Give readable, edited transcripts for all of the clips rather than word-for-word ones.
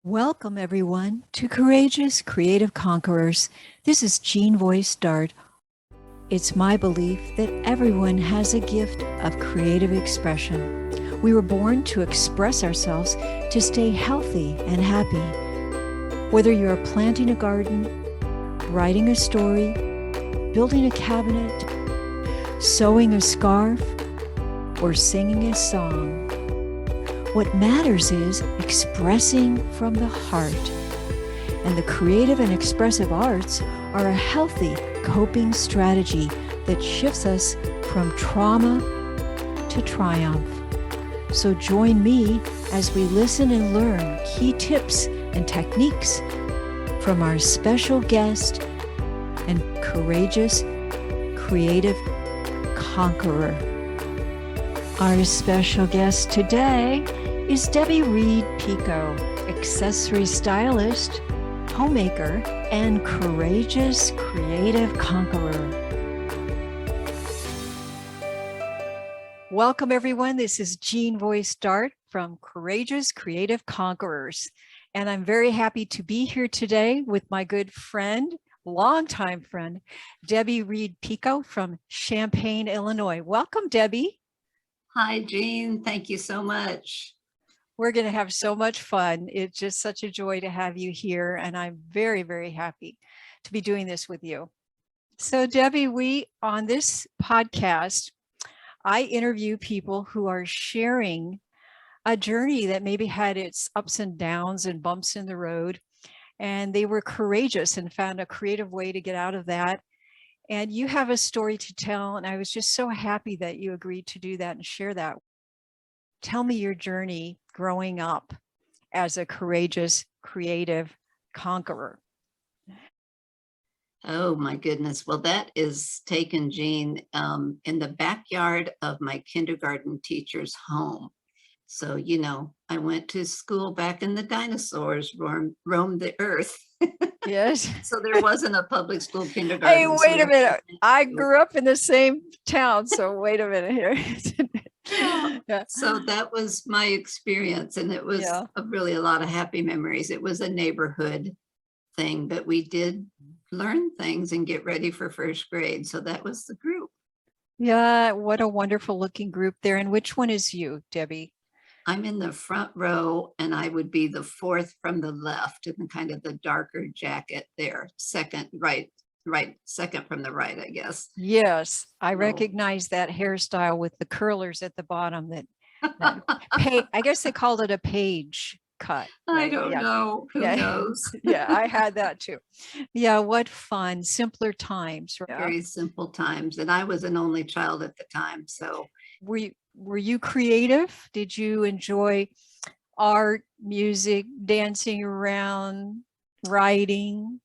Welcome, everyone, to Courageous Creative Conquerors. This is Jean Voice Dart. It's my belief that everyone has a gift of creative expression. We were born to express ourselves to stay healthy and happy. Whether you are planting a garden, writing a story, building a cabinet, sewing a scarf, or singing a song, what matters is expressing from the heart. And the creative and expressive arts are a healthy coping strategy that shifts us from trauma to triumph. So join me as we listen and learn key tips and techniques from our special guest and courageous creative conqueror. Our special guest today is Debbie Reed Pico, accessory stylist, homemaker, and courageous creative conqueror. Welcome, everyone. This is Jean Voice Dart from Courageous Creative Conquerors. And I'm very happy to be here today with my good friend, longtime friend, Debbie Reed Pico from Champaign, Illinois. Welcome, Debbie. Hi, Jean. Thank you so much. We're going to have so much fun. It's just such a joy to have you here. And I'm very, very happy to be doing this with you. So Debbie, on this podcast, I interview people who are sharing a journey that maybe had its ups and downs and bumps in the road. And they were courageous and found a creative way to get out of that. And you have a story to tell. And I was just so happy that you agreed to do that and share that. Tell me your journey growing up as a courageous, creative conqueror. Oh, my goodness. Well, that is taken, Jean, in the backyard of my kindergarten teacher's home. So, I went to school back in the dinosaurs, roamed the earth. Yes. So there wasn't a public school kindergarten. Hey, wait a minute. I grew up in the same town. So wait a minute here. Yeah. So that was my experience. And it was really a lot of happy memories. It was a neighborhood thing, but we did learn things and get ready for first grade. So that was the group. Yeah. What a wonderful looking group there. And which one is you, Debbie? I'm in the front row and I would be the fourth from the left in kind of the darker jacket there. Second from the right, I guess. Yes, I recognize that hairstyle with the curlers at the bottom. I guess they called it a page cut. Right? I don't know. Who knows? Yeah, I had that too. Yeah, what fun. Simpler times. Right? Very simple times. And I was an only child at the time. So were you creative? Did you enjoy art, music, dancing around, writing?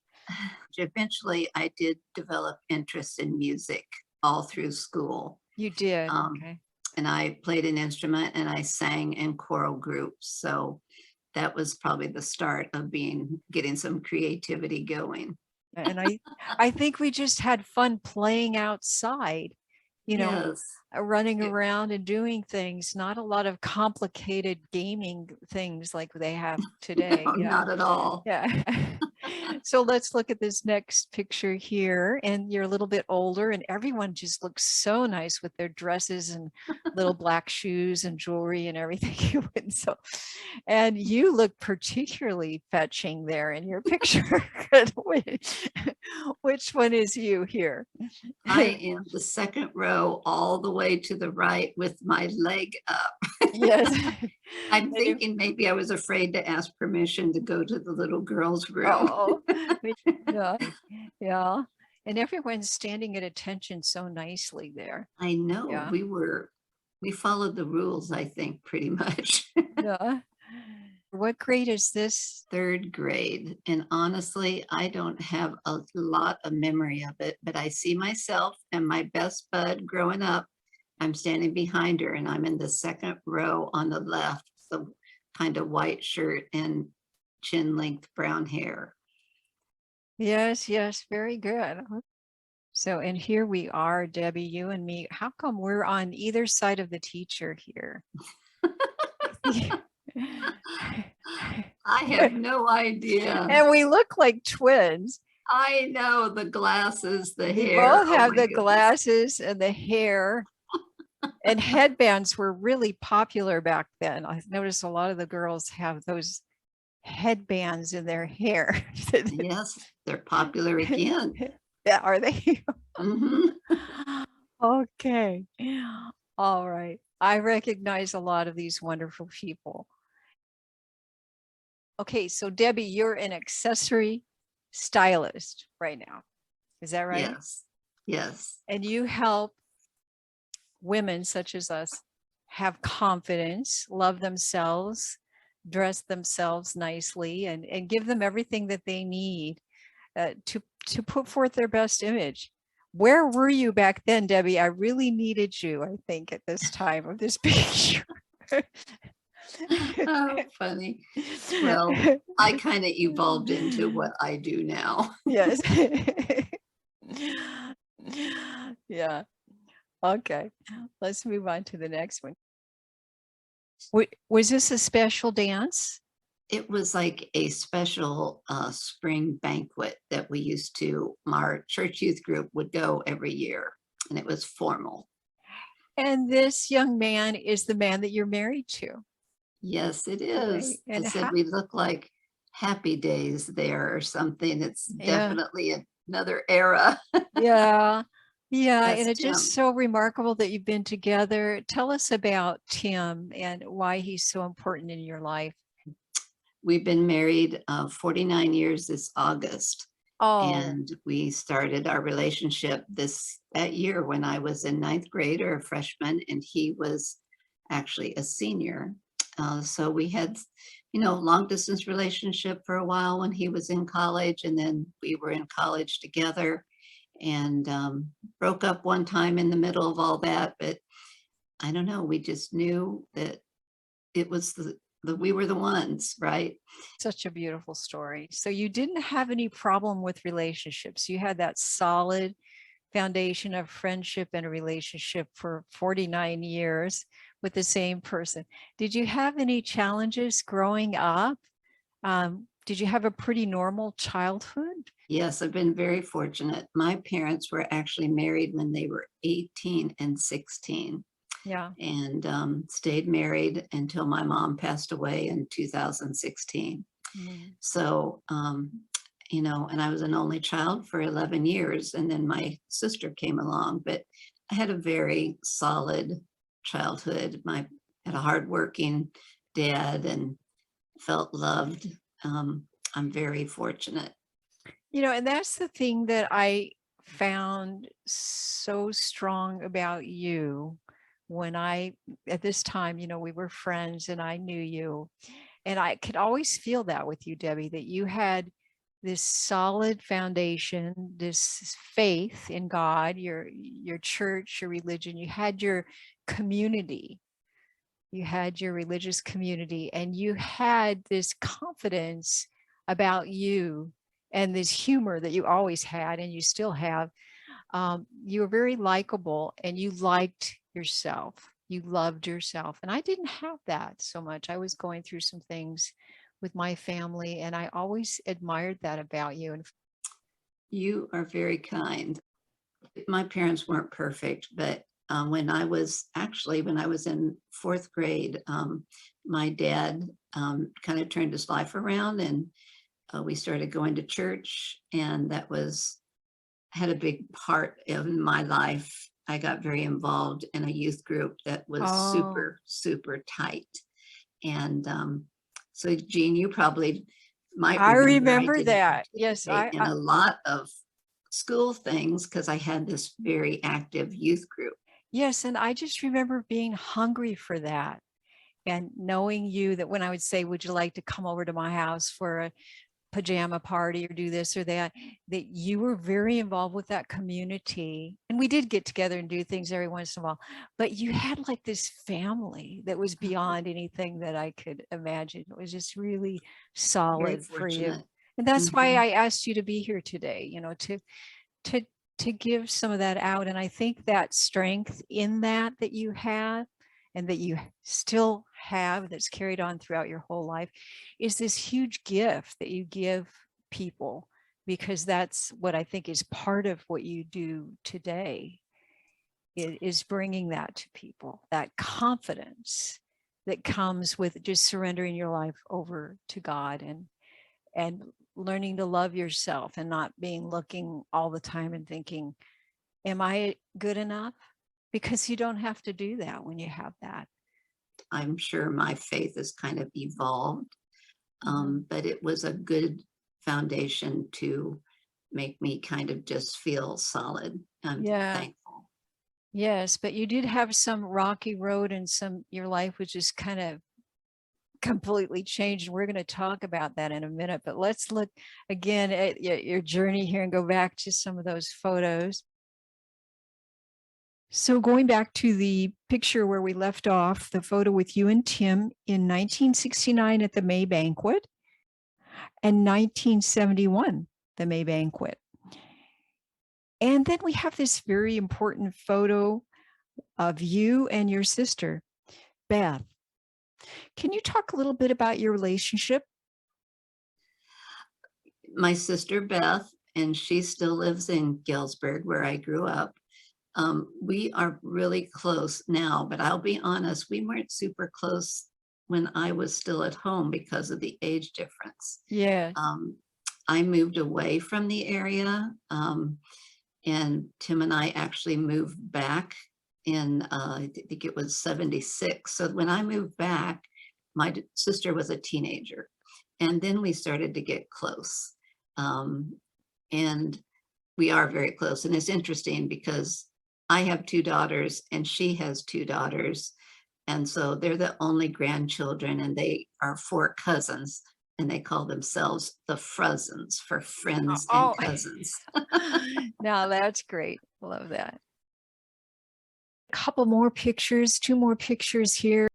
Eventually, I did develop interest in music all through school. You did? Okay. And I played an instrument and I sang in choral groups. So that was probably the start of getting some creativity going. And I think we just had fun playing outside, yes. Running around and doing things, not a lot of complicated gaming things like they have today. No, not at all. Yeah. So let's look at this next picture here. And you're a little bit older and everyone just looks so nice with their dresses and little black shoes and jewelry and everything. And you look particularly fetching there in your picture. Which one is you here? I am the second row all the way to the right with my leg up. Yes. I'm thinking maybe I was afraid to ask permission to go to the little girls' room. Oh, yeah. And everyone's standing at attention so nicely there. I know. Yeah. We followed the rules, I think, pretty much. Yeah. What grade is this? Third grade. And honestly, I don't have a lot of memory of it, but I see myself and my best bud growing up. I'm standing behind her and I'm in the second row on the left, the kind of white shirt and chin length brown hair. Yes, very good. So, and here we are, Debbie, you and me. How come we're on either side of the teacher here? I have no idea. And we look like twins. I know, the glasses, the We hair. both Oh have my the goodness. glasses and the hair. And headbands were really popular back then. I noticed a lot of the girls have those headbands in their hair. Yes, they're popular again. Yeah, are they? Mhm. Okay. All right. I recognize a lot of these wonderful people. Okay, so Debbie, you're an accessory stylist right now. Is that right? Yes, yes. And you help women such as us have confidence, love themselves, dress themselves nicely, and give them everything that they need to put forth their best image. Where were you back then, Debbie? I really needed you, I think, at this time of this picture. Oh, funny. Well, I kind of evolved into what I do now. Yes. Yeah. Okay. Let's move on to the next one. Was this a special dance? It was like a special spring banquet that we used to, our church youth group would go every year, and it was formal. And this young man is the man that you're married to. Yes, it Right. is. I And said how, we look like happy days there or something. It's yeah, definitely another era. yeah, yeah. And That's it's just Tim. so remarkable that you've been together. Tell us about Tim and why he's so important in your life. We've been married 49 years this August, Oh, and we started our relationship that year when I was in ninth grade or a freshman, and he was actually a senior. So we had, long distance relationship for a while when he was in college, and then we were in college together, and broke up one time in the middle of all that. But I don't know, we just knew that it was we were the ones, right? such a beautiful story. So you didn't have any problem with relationships. You had that solid foundation of friendship and a relationship for 49 years with the same person. Did you have any challenges growing up? Did you have a pretty normal childhood? Yes, I've been very fortunate. My parents were actually married when they were 18 and 16, Yeah. and stayed married until my mom passed away in 2016. Mm. So, and I was an only child for 11 years, and then my sister came along, but I had a very solid childhood. Had a hardworking dad and felt loved. I'm very fortunate. And that's the thing that I found so strong about you when at this time, we were friends and I knew you. And I could always feel that with you, Debbie, that you had this solid foundation, this faith in God, your church, your religion, you had your community, you had your religious community, and you had this confidence about you and this humor that you always had and you still have. You were very likable and you liked yourself. You loved yourself. And I didn't have that so much. I was going through some things with my family, and I always admired that about you. And You are very kind. My parents weren't perfect, but when I was in fourth grade, my dad kind of turned his life around, and we started going to church, and had a big part in my life. I got very involved in a youth group that was oh, super, super tight. And so, Jean, you probably might I remember I remember didn't that. Yes, participate in a lot of school things because I had this very active youth group. yes, and I just remember being hungry for that and knowing you, that when I would say, would you like to come over to my house for a pajama party or do this or that you were very involved with that community. And we did get together and do things every once in a while, but you had like this family that was beyond anything that I could imagine. It was just really Very solid for you. fortunate. And that's why Mhm. I asked you to be here today, to to give some of that out. And I think that strength in that you had and that you still have that's carried on throughout your whole life is this huge gift that you give people, because that's what I think is part of what you do today, is bringing that to people, that confidence that comes with just surrendering your life over to God, and learning to love yourself and not being looking all the time and thinking, am I good enough? Because you don't have to do that when you have that. I'm sure my faith has kind of evolved, but it was a good foundation to make me kind of just feel solid. I'm Yeah. thankful. Yes, but you did have some rocky road, and your life was just kind of completely changed. We're going to talk about that in a minute, but let's look again at your journey here and go back to some of those photos. So going back to the picture where we left off, the photo with you and Tim in 1969 at the May banquet, and 1971, the May banquet. And then we have this very important photo of you and your sister, Beth. Can you talk a little bit about your relationship? My sister Beth, and she still lives in Galesburg, where I grew up. We are really close now, but I'll be honest, we weren't super close when I was still at home because of the age difference. Yeah. I moved away from the area, and Tim and I actually moved back in, I think it was 76. So when I moved back, my sister was a teenager, and then we started to get close. And we are very close. And it's interesting because I have two daughters and she has two daughters. And so they're the only grandchildren, and they are four cousins, and they call themselves the Fruzens, for friends and cousins. Now that's great. Love that. A couple more pictures, two more pictures here.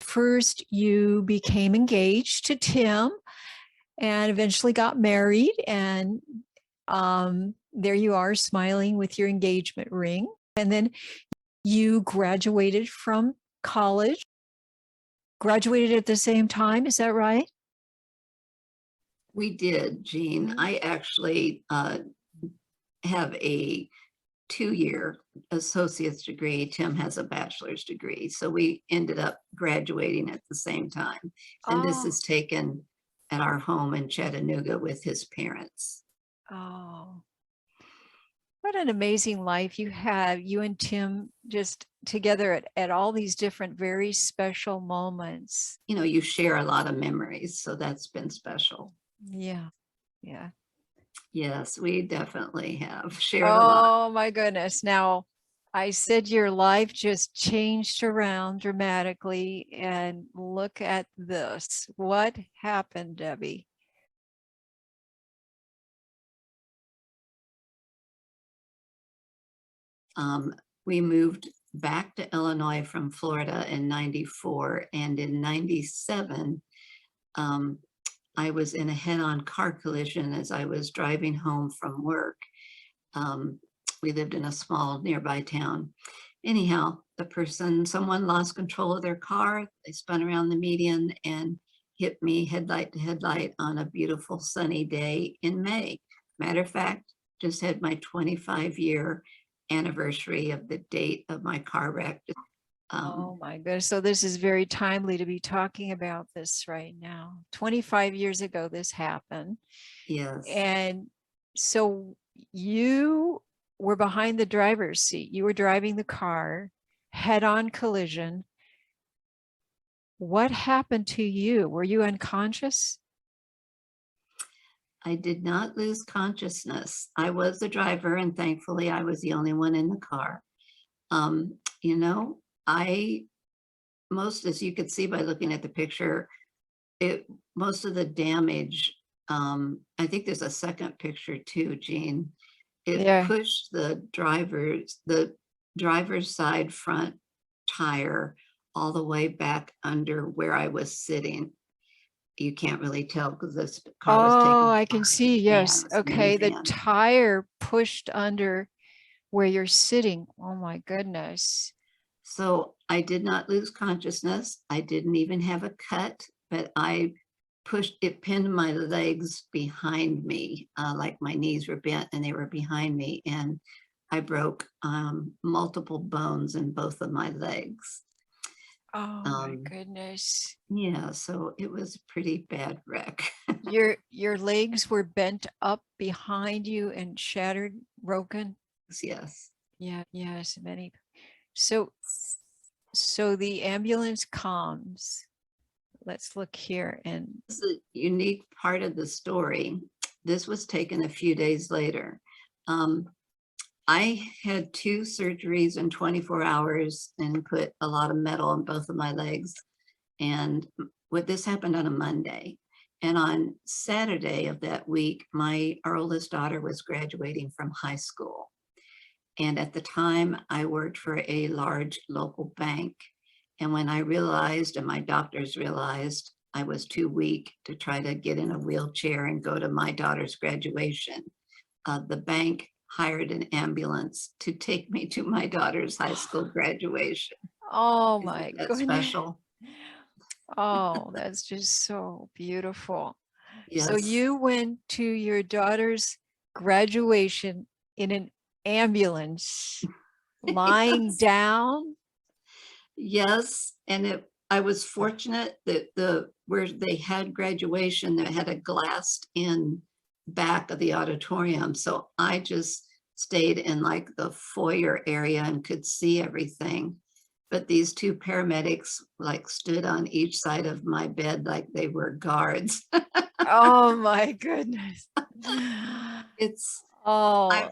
First, you became engaged to Tim and eventually got married. And there you are, smiling with your engagement ring. And then you graduated from college, graduated at the same time. Is that right? We did, Jean. I actually have a 2-year associate's degree. Tim has a bachelor's degree. So we ended up graduating at the same time. And this is taken at our home in Chattanooga with his parents. Oh, what an amazing life you have, you and Tim just together at all these different very special moments. You know, you share a lot of memories, so that's been special. Yeah. Yeah. Yes, we definitely have shared a lot. Oh my goodness. Now, I said your life just changed around dramatically, and look at this. What happened, Debbie? We moved back to Illinois from Florida in 94, and in 97, I was in a head-on car collision as I was driving home from work. We lived in a small nearby town. Anyhow, someone lost control of their car. They spun around the median and hit me headlight to headlight on a beautiful sunny day in May. Matter of fact, just had my 25-year anniversary of the date of my car wreck. Oh my goodness. So this is very timely to be talking about this right now. 25 years ago, this happened. Yes. And so you were behind the driver's seat. You were driving the car, head-on collision. What happened to you? Were you unconscious? I did not lose consciousness. I was the driver, and thankfully I was the only one in the car. You know, as you could see by looking at the picture, most of the damage, I think there's a second picture too, Jean. It pushed the driver's side front tire all the way back under where I was sitting. You can't really tell because this car was taken. Oh, I can see. Yes. Okay. The tire pushed under where you're sitting. Oh my goodness. So I did not lose consciousness. I didn't even have a cut, but I pinned my legs behind me, like my knees were bent and they were behind me. And I broke multiple bones in both of my legs. Oh my Um, goodness. yeah, so it was a pretty bad wreck. Your legs were bent up behind you and shattered, broken. Yes. Yeah, yes, many. So so the ambulance comes. Let's look here and This is a unique part of the story. This was taken a few days later. Um, I had 2 surgeries in 24 hours and put a lot of metal in both of my legs. And what this happened on a Monday. And on Saturday of that week, our oldest daughter was graduating from high school. And at the time, I worked for a large local bank. And when I realized, and my doctors realized, I was too weak to try to get in a wheelchair and go to my daughter's graduation, the bank hired an ambulance to take me to my daughter's high school graduation. oh Isn't my that goodness. special? Oh, that's just so beautiful. So Yes. you went to your daughter's graduation in an ambulance, lying Yes. down? Yes, and I was fortunate that where they had graduation, they had a glassed in back of the auditorium. So I just stayed in like the foyer area and could see everything. But these 2 paramedics like stood on each side of my bed like they were guards. Oh my goodness. It's Oh, I've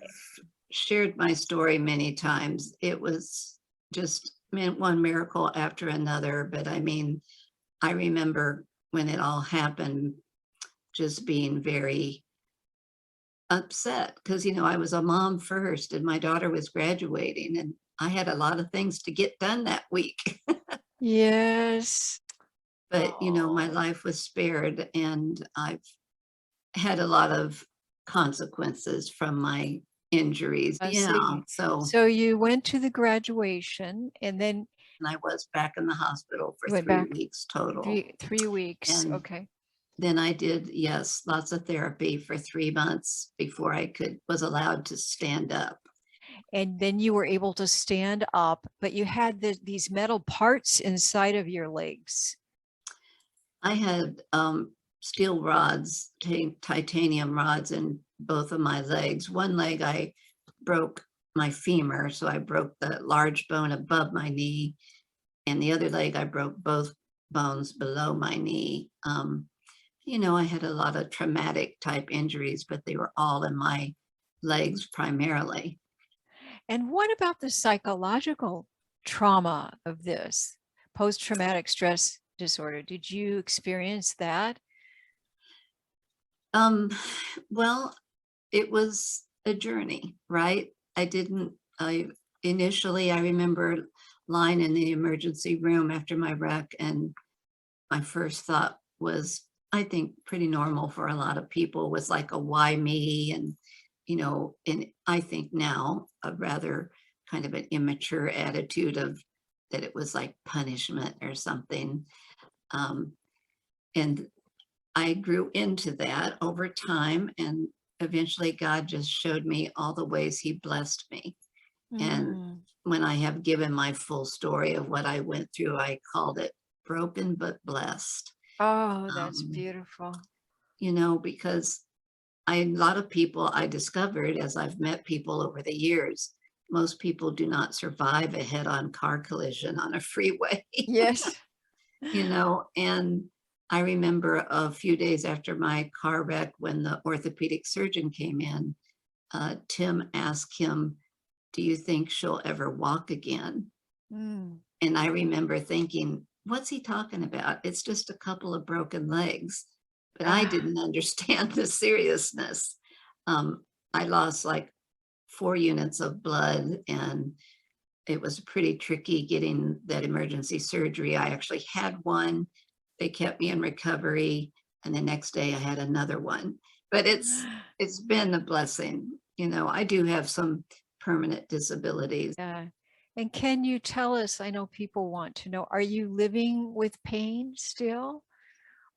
shared my story many times. It was just one miracle after another. But I mean, I remember when it all happened, just being very upset because, I was a mom first and my daughter was graduating and I had a lot of things to get done that week. yes. But, my Oh, life was spared and I've had a lot of consequences from my injuries. I Yeah. see. So, So you went to the graduation and then and I was back in the hospital for you went 3 back weeks total. three weeks. And Okay. then I did, yes, lots of therapy for 3 months before I was allowed to stand up. And then you were able to stand up, but you had these metal parts inside of your legs. I had steel rods, titanium rods in both of my legs. One leg I broke my femur, so I broke the large bone above my knee, and the other leg I broke both bones below my knee. I had a lot of traumatic type injuries, but they were all in my legs primarily. And what about the psychological trauma of this post-traumatic stress disorder? Did you experience that? Um, well, it was a journey, right? I initially, I remember lying in the emergency room after my wreck, and my first thought was, I think pretty normal for a lot of people, was like a why me? And I think now a rather kind of an immature attitude of that it was like punishment or something. Um, and I grew into that over time, and eventually God just showed me all the ways he blessed me. And Mm. when I have given my full story of what I went through, I called it broken but blessed. Oh, that's Um, beautiful. because a lot of people I discovered as I've met people over the years, most people do not survive a head-on car collision on a freeway. Yes. And I remember a few days after my car wreck, when the orthopedic surgeon came in, Tim asked him, "Do you think she'll ever walk again?" Mm. And I remember thinking, what's he talking about? It's just a couple of broken legs. But I Ah, didn't understand the seriousness. Um, I lost like 4 units of blood, and it was pretty tricky getting that emergency surgery. I actually had one. They kept me in recovery, and the next day I had another one. But it's been a blessing. I do have some permanent disabilities. yeah. And can you tell us, I know people want to know, are you living with pain still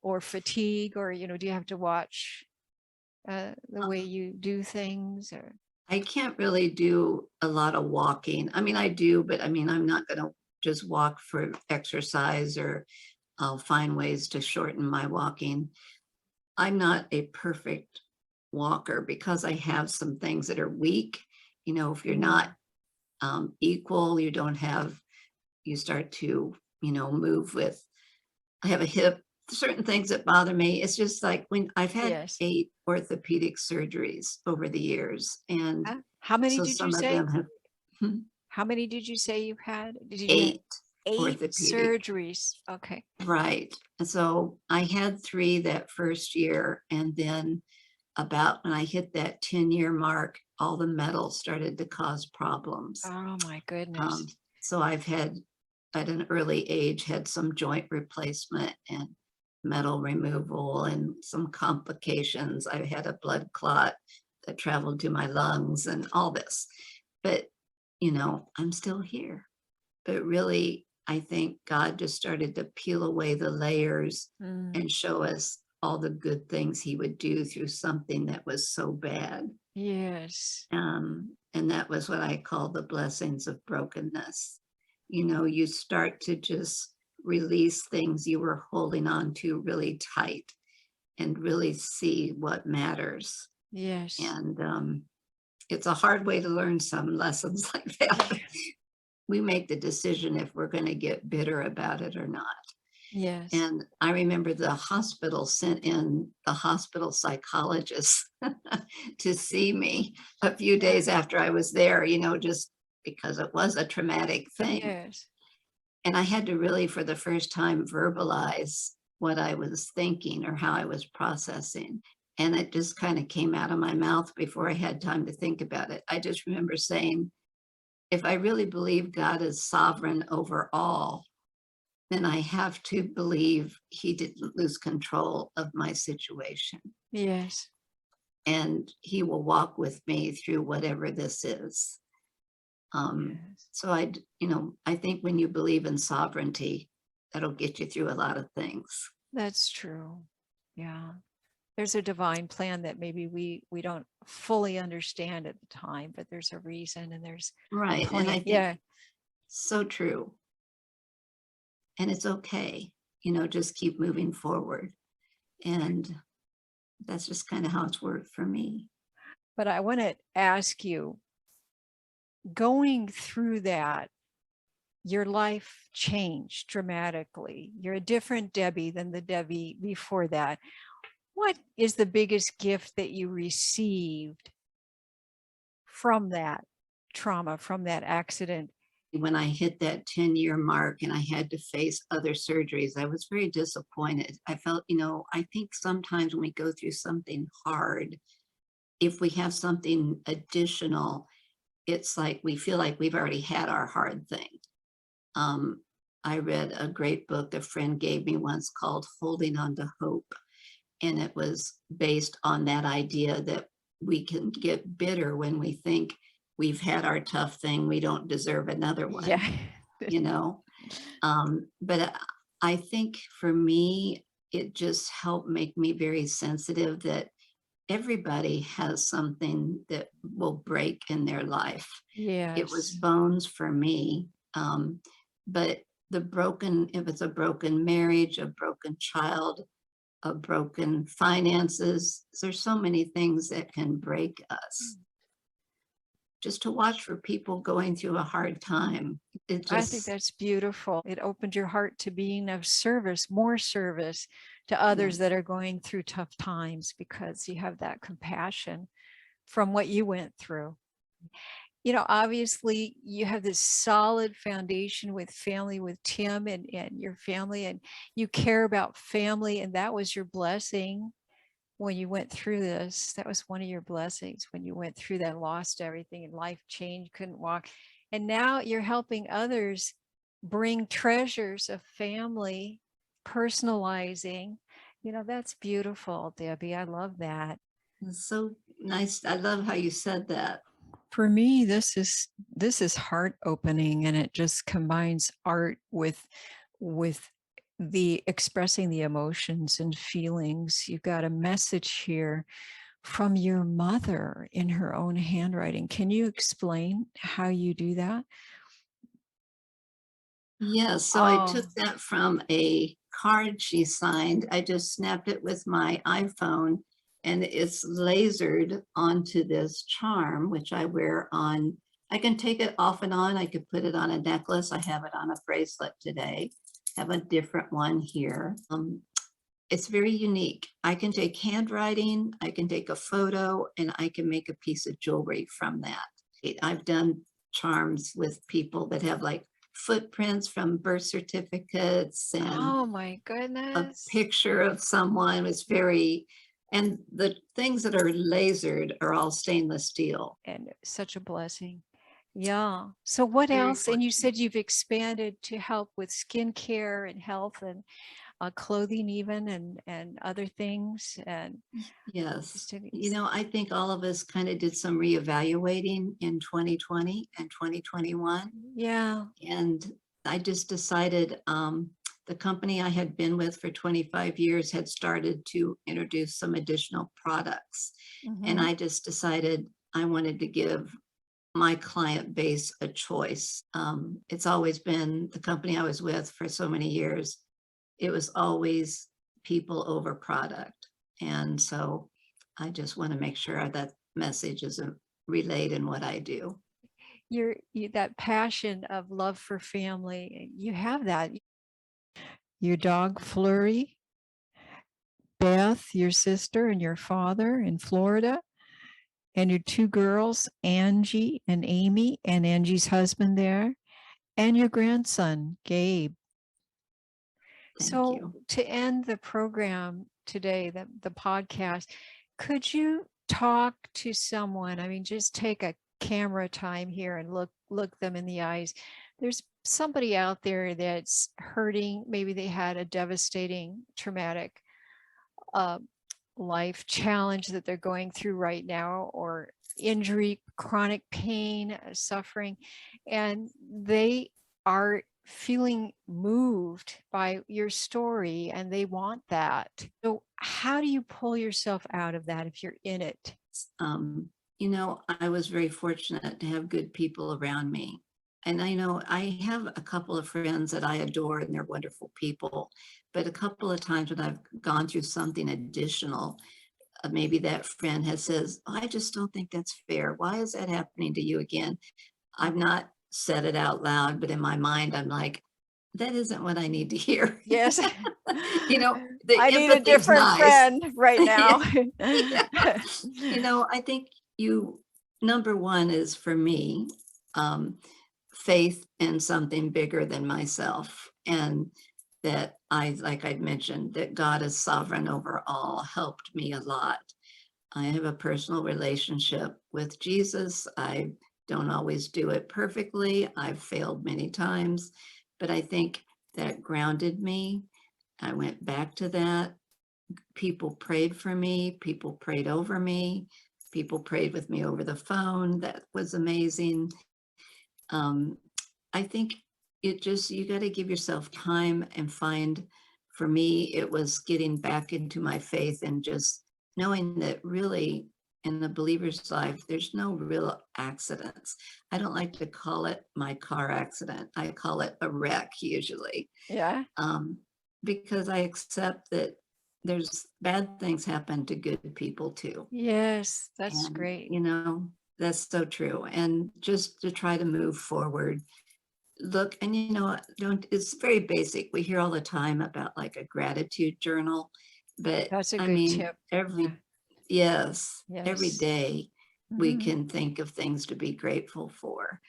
or fatigue, or, do you have to watch the way you do things, or? I can't really do a lot of walking. I mean, I do, but I mean, I'm not going to just walk for exercise, or I'll find ways to shorten my walking. I'm not a perfect walker because I have some things that are weak. If you're not equal, you don't have, you start to, move with, I have a hip, certain things that bother me. It's just like when I've had Yes. 8 orthopedic surgeries over the years. And How many so did you some of say? them have How many did you say you had? Did you have 8 eight orthopedic. surgeries? Okay. Right. And so I had 3 that first year. And then about when I hit that 10-year mark, all the metal started to cause problems. Oh my goodness. Um, so I've had, at an early age, had some joint replacement and metal removal and some complications. I had a blood clot that traveled to my lungs and all this. But, I'm still here. But really, I think God just started to peel away the layers Mm, and show us all the good things he would do through something that was so bad. yes. And that was what I call the blessings of brokenness. You start to just release things you were holding on to really tight and really see what matters. Yes. And it's a hard way to learn some lessons like that. We make the decision if we're going to get bitter about it or not. Yes. And I remember the hospital sent in the hospital psychologist to see me a few Yeah. days after I was there, just because it was a traumatic thing. Yes. And I had to really, for the first time, verbalize what I was thinking or how I was processing. And it just kind of came out of my mouth before I had time to think about it. I just remember saying, if I really believe God is sovereign over all, then I have to believe he didn't lose control of my situation. Yes. And he will walk with me through whatever this is. Yes. So I think when you believe in sovereignty, that'll get you through a lot of things. That's true. Yeah. There's a divine plan that maybe we don't fully understand at the time, but there's a reason and there's a Right. And plan. I think Yeah. so true. And it's okay, just keep moving forward. And that's just kind of how it's worked for me. But I want to ask you, going through that, your life changed dramatically. You're a different Debbie than the Debbie before that. What is the biggest gift that you received from that trauma, from that accident? When I hit that 10-year mark and I had to face other surgeries, I was very disappointed. I felt, I think sometimes when we go through something hard, if we have something additional, it's like we feel like we've already had our hard thing. Um, I read a great book a friend gave me once called Holding On to Hope. And it was based on that idea that we can get bitter when we think we've had our tough thing, we don't deserve another one, Yeah. you know? But I think for me, it just helped make me very sensitive that everybody has something that will break in their life. It was Yes. bones for me. But if it's a broken marriage, a broken child, a broken finances, there's so many things that can break us. Just to watch for people going through a hard time, it I think just, that's beautiful. It opened your heart to being of service, more service to yeah. others that are going through tough times, because you have that compassion from what you went through. Obviously you have this solid foundation with family, with Tim and your family, and you care about family. And that was your blessing when you went through this. That was one of your blessings when you went through that, lost everything and life changed, couldn't walk. And now you're helping others bring treasures of family, personalizing. That's beautiful, Debbie. I love that. It's so nice. I love how you said that. For me, this is heart opening, and it just combines art with the expressing the emotions and feelings. You've got a message here from your mother in her own handwriting. Can you explain how you do that? Yes, so I took Oh, that from a card she signed. I just snapped it with my iPhone and it's lasered onto this charm, which I wear on. I can take it off and on. I could put it on a necklace. I have it on a bracelet today. Have a different one here. It's very unique. I can take handwriting, I can take a photo, and I can make a piece of jewelry from that. I've done charms with people that have like footprints from birth certificates and oh my a goodness. picture of someone. Was very, and the things that are lasered are all stainless steel. And such a blessing. Yeah. So what Very else? And you fortunate. said you've expanded to help with skincare and health and clothing even and other things and Yes. just to You know, I think all of us kind of did some reevaluating in 2020 and 2021. yeah. And I just decided the company I had been with for 25 years had started to introduce some additional products. And Hmm. I just decided I wanted to give my client base a choice. It's always been the company I was with for so many years. It was always people over product. And so I just want to make sure that message is relayed in what I do. That passion of love for family, you have that. Your dog Flurry, Beth, your sister, and your father in Florida, and your two girls, Angie and Amy, and Angie's husband there, and your grandson, Gabe. Thank So you. to end the program today, the podcast, could you talk to someone? I mean, just take a camera time here and look them in the eyes. There's somebody out there that's hurting. Maybe they had a devastating, traumatic uh, life challenge that they're going through right now, or injury, chronic pain, suffering, and they are feeling moved by your story and they want that. So, how do you pull yourself out of that if you're in it? Um, you know, I was very fortunate to have good people around me. And I know I have a couple of friends that I adore and they're wonderful people. But a couple of times when I've gone through something additional, maybe that friend has says, "Oh, I just don't think that's fair. Why is that happening to you again?" I've not said it out loud, but in my mind, I'm like, that isn't what I need to hear. Yes. You know, the I need a empathy's different nice. friend right Yeah, now. yeah. You know, I think number one is for me, um, faith in something bigger than myself. And that like I'd mentioned, that God is sovereign over all helped me a lot. I have a personal relationship with Jesus. I don't always do it perfectly. I've failed many times, but I think that grounded me. I went back to that. People prayed for me, people prayed over me, people prayed with me over the phone. That was amazing. Um, I think you got to give yourself time and find, for me, it was getting back into my faith and just knowing that really in the believer's life, there's no real accidents. I don't like to call it my car accident. I call it a wreck usually, Yeah. um, because I accept that there's bad things happen to good people too. Yes, that's And, great. you know, that's so true. And just to try to move forward, look, and you know, don't, it's very basic. We hear all the time about like a gratitude journal, but That's a I good mean, tip. Yeah. yes, every Yes. day we Hmm. can think of things to be grateful for.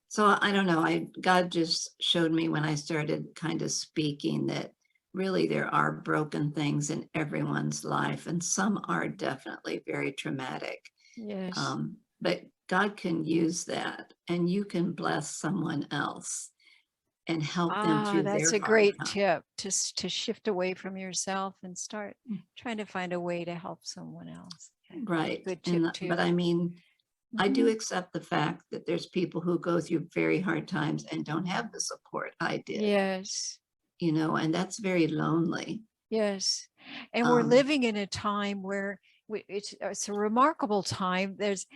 So I don't know, God just showed me when I started kind of speaking that really there are broken things in everyone's life, and some are definitely very traumatic. Yes. But God can use that, and you can bless someone else and help them Ah, through that's their a hard great time. tip to shift away from yourself and start trying to find a way to help someone else. Yeah, Right. good tip And but too. I mean, I do Mhm. accept the fact that there's people who go through very hard times and don't have the support I did, Yes. and that's very lonely. Yes. And we're Um, living in a time where it's a remarkable time. There's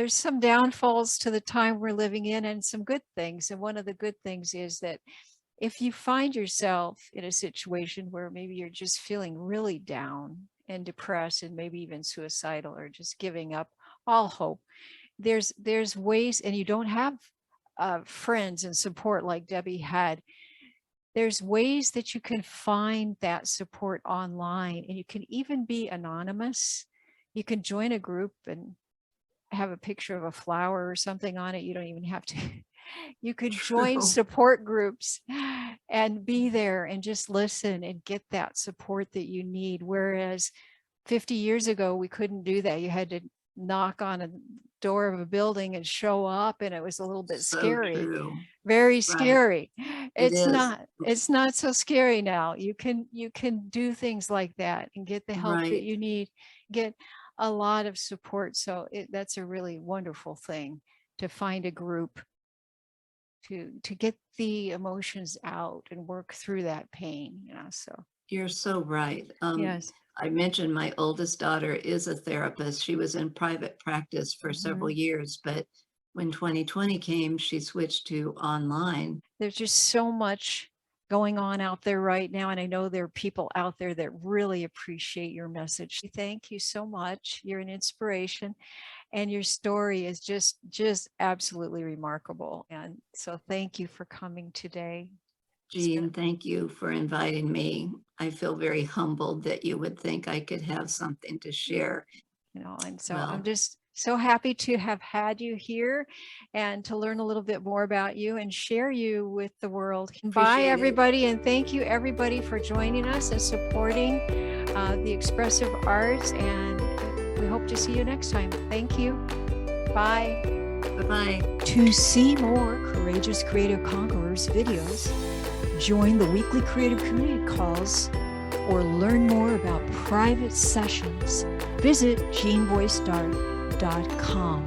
some downfalls to the time we're living in and some good things. And one of the good things is that if you find yourself in a situation where maybe you're just feeling really down and depressed and maybe even suicidal or just giving up all hope, there's ways, and you don't have friends and support like Debbie had. There's ways that you can find that support online, and you can even be anonymous. You can join a group and have a picture of a flower or something on it. You don't even have to. You could join True. support groups and be there and just listen and get that support that you need. Whereas 50 years ago, we couldn't do that. You had to knock on a door of a building and show up, and it was a little bit So scary, true. very Right. scary. It is. It's not so scary now. You can do things like that and get the help that Right. you need, get a lot of support. So that's a really wonderful thing, to find a group to get the emotions out and work through that pain. So You're so right. yes. I mentioned my oldest daughter is a therapist. She was in private practice for several Mhm. years, but when 2020 came, she switched to online. There's just so much going on out there right now, and I know there are people out there that really appreciate your message. Thank you so much. You're an inspiration, and your story is just absolutely remarkable. And so thank you for coming today. It's been, Jean, thank you for inviting me. I feel very humbled that you would think I could have something to share. and so I'm Well, just so happy to have had you here and to learn a little bit more about you and share you with the world. Bye, appreciate it. everybody, and thank you, everybody, for joining us and supporting the expressive arts. And we hope to see you next time. Thank you. Bye. Bye-bye. To see more Courageous Creative Conquerors videos, join the weekly creative community calls, or learn more about private sessions, visit jeanvoicedart.com.